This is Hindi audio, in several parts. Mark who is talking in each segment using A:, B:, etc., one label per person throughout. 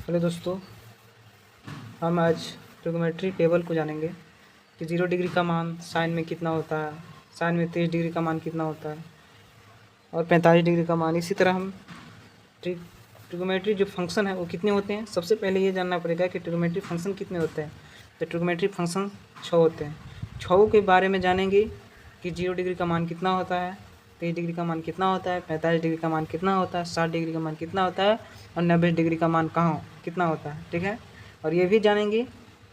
A: हेलो दोस्तों, हम आज ट्रिग्नोमेट्री टेबल को जानेंगे कि 0 डिग्री का मान साइन में कितना होता है, साइन में 30 डिग्री का मान कितना होता है और 45 डिग्री का मान। इसी तरह हम ट्रिग्नोमेट्री जो फंक्शन है वो कितने होते हैं। सबसे पहले ये जानना पड़ेगा कि ट्रिग्नोमेट्री फंक्शन कितने होते हैं। तो ट्रिग्नोमेट्री फंक्शन 6 होते हैं। 6 के बारे में जानेंगे कि 0 डिग्री का मान कितना होता है, 30 डिग्री का मान कितना होता है, 45 डिग्री का मान कितना होता है, 60 डिग्री का मान कितना होता है और 90 डिग्री का मान कितना होता है। ठीक है, और ये भी जानेंगे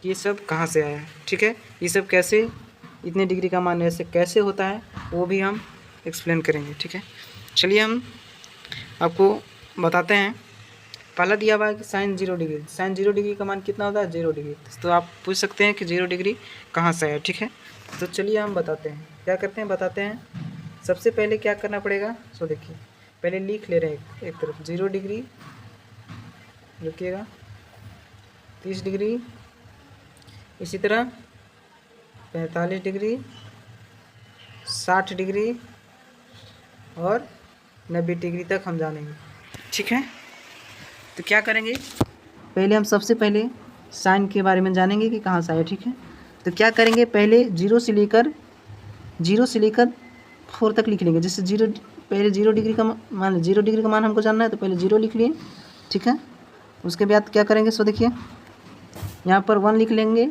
A: कि ये सब कहाँ से आया है। ठीक है, ये सब कैसे, इतने डिग्री का मान ऐसे कैसे होता है वो भी हम एक्सप्लेन करेंगे। ठीक है, चलिए हम आपको बताते हैं। पहला दिया हुआ है कि साइन 0 डिग्री, साइन 0 डिग्री का मान कितना होता है, 0 डिग्री। तो आप पूछ सकते हैं कि 0 डिग्री कहाँ से है। ठीक है, तो चलिए हम बताते हैं, क्या करते हैं बताते हैं। सबसे पहले क्या करना पड़ेगा, सो देखिए, पहले लिख ले रहे हैं एक तरफ 0 डिग्री, रुकिएगा, 30 डिग्री, इसी तरह 45 डिग्री, 60 डिग्री और 90 डिग्री तक हम जानेंगे। ठीक है, तो क्या करेंगे, पहले हम सबसे पहले साइन के बारे में जानेंगे कि कहाँ से आया। ठीक है, तो क्या करेंगे, पहले 0 से लेकर 4 तक लिख लेंगे। जैसे 0, पहले 0 डिग्री का मान, 0 डिग्री का मान हमको जानना है तो पहले 0 लिख लिए। ठीक है, उसके बाद क्या करेंगे, सो देखिए यहाँ पर 1 लिख लेंगे,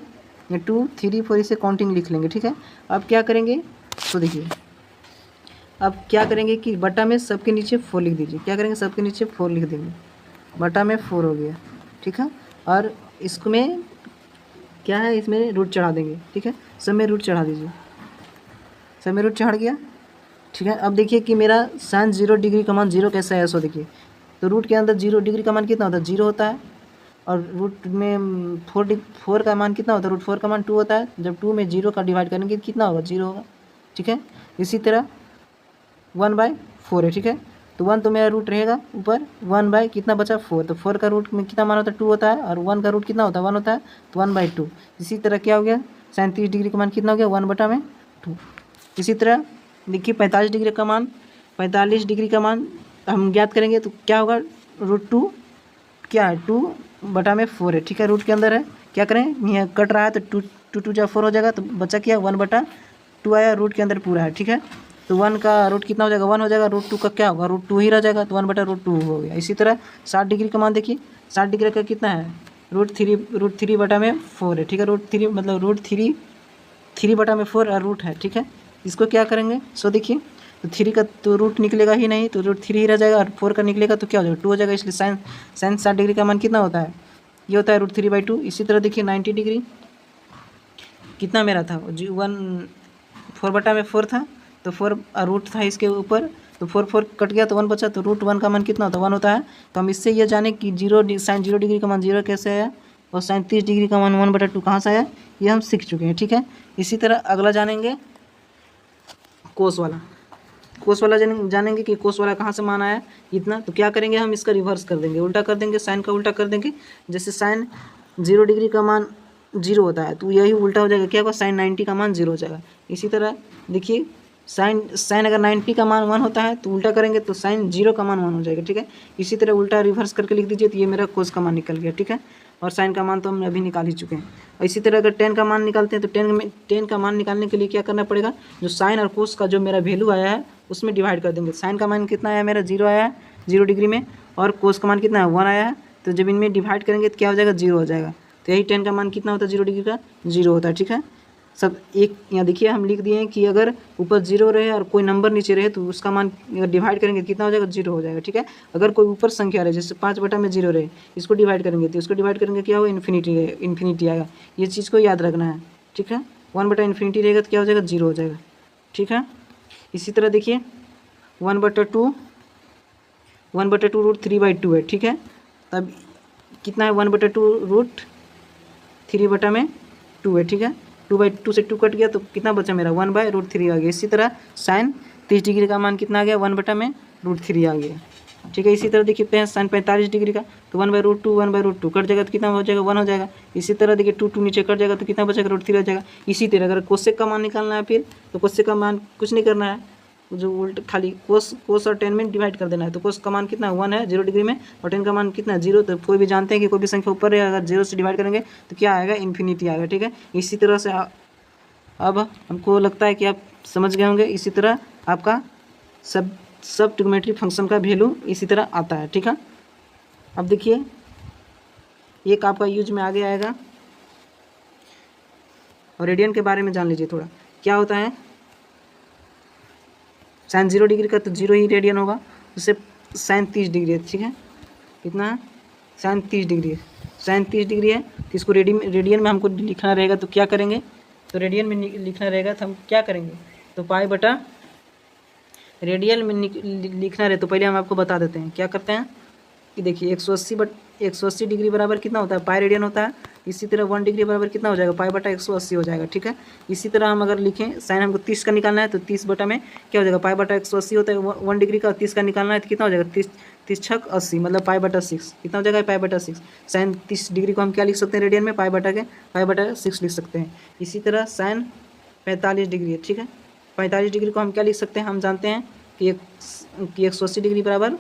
A: या 2, 3, 4 इसे काउंटिंग लिख लेंगे। ठीक है, अब क्या करेंगे, तो देखिए अब क्या करेंगे कि बटा में सबके नीचे 4 लिख दीजिए। क्या करेंगे, सबके नीचे 4 लिख देंगे, बटा में 4 हो गया। ठीक है, और इसमें क्या है, इसमें रूट चढ़ा देंगे। ठीक है, सब में रूट चढ़ा दीजिए, सब में रूट चढ़ गया। ठीक है, अब देखिए कि मेरा साइन 0 डिग्री का मान 0 कैसा है। सो देखिए, तो रूट के अंदर 0 डिग्री का मान कितना होता है, 0 होता है, और रूट में 4 का मान कितना होता है, रूट 4 का मान 2 होता है। जब 2 में 0 का डिवाइड करेंगे कितना होगा, 0 होगा। ठीक है, इसी तरह 1/4 है। ठीक है, तो 1 तो मेरा रूट रहेगा ऊपर, 1 बाई कितना बचा, 4, तो 4 का रूट में कितना मान होता है, 2 होता है, और 1 का रूट कितना होता है, 1 होता है, तो 1/2। इसी तरह क्या हो गया, 37 डिग्री का मान कितना हो गया, 1/2। इसी तरह देखिए 45 डिग्री का मान, 45 डिग्री का मान हम ज्ञात करेंगे तो क्या होगा, √2 क्या है, 2/4 है। ठीक है, रूट के अंदर है, क्या करें, यहाँ कट रहा है तो 2 जा 4 हो जाएगा, तो बचा क्या, 1/2 आया, रूट के अंदर पूरा है। ठीक है, तो 1 का रूट कितना हो जाएगा, 1 हो जाएगा, √2 का क्या होगा, √2 ही रह जाएगा, तो 1/2 हो गया। इसी तरह 60 डिग्री का मान देखिए, 60 डिग्री का कितना है, √3/4 है। ठीक है, √3 मतलब √3/4 और रूट है। ठीक है, इसको क्या करेंगे, सो देखिए, तो 3 का तो रूट निकलेगा ही नहीं, तो √3 ही रह जाएगा, और 4 का निकलेगा तो क्या हो जाएगा, 2 हो जाएगा। इसलिए साइन 60 डिग्री का मान कितना होता है, ये होता है √3/2। इसी तरह देखिए 90 डिग्री कितना मेरा था, 4/4 था, तो 4 रूट था इसके ऊपर, तो 4 कट गया तो 1 बचा, तो √1 का मान कितना होता है, 1 होता है। तो हम इससे ये जाने कि साइन 0 डिग्री का मान 0 कैसे आया, और साइन 30 डिग्री का मान 1/2 कहाँ से आया, ये हम सीख चुके हैं। ठीक है, इसी तरह अगला जानेंगे कोस वाला जानेंगे कि कोस वाला कहाँ से मान आया इतना। तो क्या करेंगे, हम इसका रिवर्स कर देंगे, उल्टा कर देंगे, साइन का उल्टा कर देंगे। जैसे साइन 0 डिग्री का मान 0 होता है, तो यही उल्टा हो जाएगा, क्या होगा, साइन 90 का मान 0 हो जाएगा। इसी तरह देखिए साइन अगर 90 का मान 1 होता है तो उल्टा करेंगे तो साइन 0 का मान 1 हो जाएगा। ठीक है, इसी तरह उल्टा रिवर्स करके लिख दीजिए, तो ये मेरा कोस का मान निकल गया। ठीक है, और साइन का मान तो हम अभी निकाल ही चुके हैं। और इसी तरह अगर 10 का मान निकालते हैं तो 10 का मान निकालने के लिए क्या करना पड़ेगा, जो साइन और कोस का जो मेरा वैल्यू आया है उसमें डिवाइड कर देंगे। साइन का मान कितना आया मेरा, 0 आया है 0 डिग्री में, और कोस का मान कितना है, 1 आया है, तो जब इनमें डिवाइड करेंगे तो क्या हो जाएगा, 0 हो जाएगा। तो यही 10 का मान कितना होता है, 0 डिग्री का 0 होता है। ठीक है, सब एक यहाँ देखिए हम लिख दिए हैं कि अगर ऊपर 0 रहे और कोई नंबर नीचे रहे तो उसका मान अगर डिवाइड करेंगे कितना हो जाएगा, 0 हो जाएगा। ठीक है, अगर कोई ऊपर संख्या रहे, जैसे 5/0 रहे, इसको डिवाइड करेंगे तो इसको डिवाइड करेंगे क्या होगा, इन्फिनिटी आएगा। ये चीज़ को याद रखना है। ठीक है, 1/∞ रहेगा तो क्या हो जाएगा, 0 हो जाएगा। ठीक है, इसी तरह देखिए 1/2 √3/2 है। ठीक है, तब कितना है, 1/2 √3/2 है। ठीक है, 2/2 से 2 कट गया तो कितना बचा मेरा, 1/√3 आ गया। इसी तरह साइन 30 डिग्री का मान कितना आ गया, 1/√3 आ गया। ठीक है, इसी तरह देखिए साइन 45 डिग्री का, तो 1/√2 कट जाएगा तो कितना हो जाएगा, 1 हो जाएगा। इसी तरह देखिए 2 नीचे कट जाएगा तो कितना बचेगा, √3 आ जाएगा। इसी तरह अगर कोसेक का मान निकालना है फिर, तो कोसेक का मान कुछ नहीं करना है, जो उल्ट खाली कोस और टेन में डिवाइड कर देना है। तो कोस का मान कितना 1 है 0 डिग्री में, और टेन का मान कितना 0। तो कोई भी जानते हैं कि कोई भी संख्या ऊपर है अगर 0 से डिवाइड करेंगे तो क्या आएगा, इन्फिनिटी आएगा। ठीक है, इसी तरह से अब हमको लगता है कि आप समझ गए होंगे। इसी तरह आपका सब ट्रिग्नोमेट्री फंक्शन का वैल्यू इसी तरह आता है। ठीक है, अब देखिए एक आपका यूज में आगे आएगा, और रेडियन के बारे में जान लीजिए थोड़ा। क्या होता है, साइन 0 डिग्री का तो 0 ही रेडियन होगा, उससे साइन 30 डिग्री है। ठीक है, कितना है, साइन 30 डिग्री है। साइन 30 डिग्री है तो इसको रेडियन में हमको लिखना रहेगा। तो क्या करेंगे, तो रेडियन में लिखना रहेगा तो हम क्या करेंगे, तो पाई बटा रेडियन में लिखना रहे तो पहले हम आपको बता देते हैं क्या करते हैं कि देखिए 180 डिग्री बराबर कितना होता है, पाई रेडियन होता है। इसी तरह 1 डिग्री बराबर कितना हो जाएगा, पाई बटा 180 हो जाएगा। ठीक है, इसी तरह हम अगर लिखें साइन हमको 30 का निकालना है तो 30 बटा में क्या हो जाएगा, पाई बटा 180 होता है 1 डिग्री का, 30 का निकालना है तो कितना हो जाएगा 30 छक 80 मतलब पाई बटा 6 कितना हो जाएगा, पाई बटा 6। साइन 30 डिग्री को हम क्या लिख सकते हैं रेडियन में, पाई बटा 6 लिख सकते हैं। इसी तरह साइन 45 डिग्री है। ठीक है, 45 डिग्री को हम क्या लिख सकते हैं, हम जानते हैं कि 180 डिग्री बराबर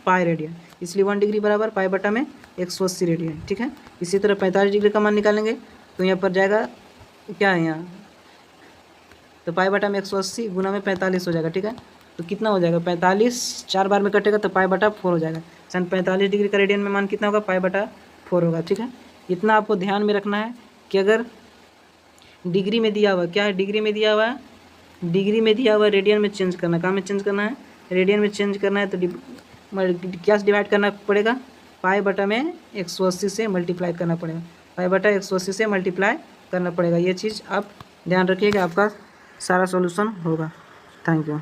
A: पाई रेडियन, इसलिए 1 डिग्री बराबर पाई बटा में 180 रेडियन। ठीक है, इसी तरह 45 डिग्री का मान निकालेंगे तो यहाँ पर जाएगा क्या है यहाँ, तो पाई बटा में 180 गुना में 45 हो जाएगा। ठीक है, तो कितना हो जाएगा 45 4 बार में कटेगा तो पाई बटा 4 हो जाएगा। साइन 45 डिग्री का रेडियन में मान कितना होगा, पाई बटा 4 होगा। ठीक है, इतना आपको ध्यान में रखना है कि अगर डिग्री में दिया हुआ, क्या है डिग्री में दिया हुआ है, डिग्री में दिया हुआ रेडियन में चेंज करना, कहाँ में चेंज करना है, रेडियन में चेंज करना है। तो क्या से डिवाइड करना पड़ेगा, पाई बटा में 180 से मल्टीप्लाई करना पड़ेगा, पाई बटा 180 से मल्टीप्लाई करना पड़ेगा। ये चीज़ आप ध्यान रखिएगा, आपका सारा सॉल्यूशन होगा। Thank you.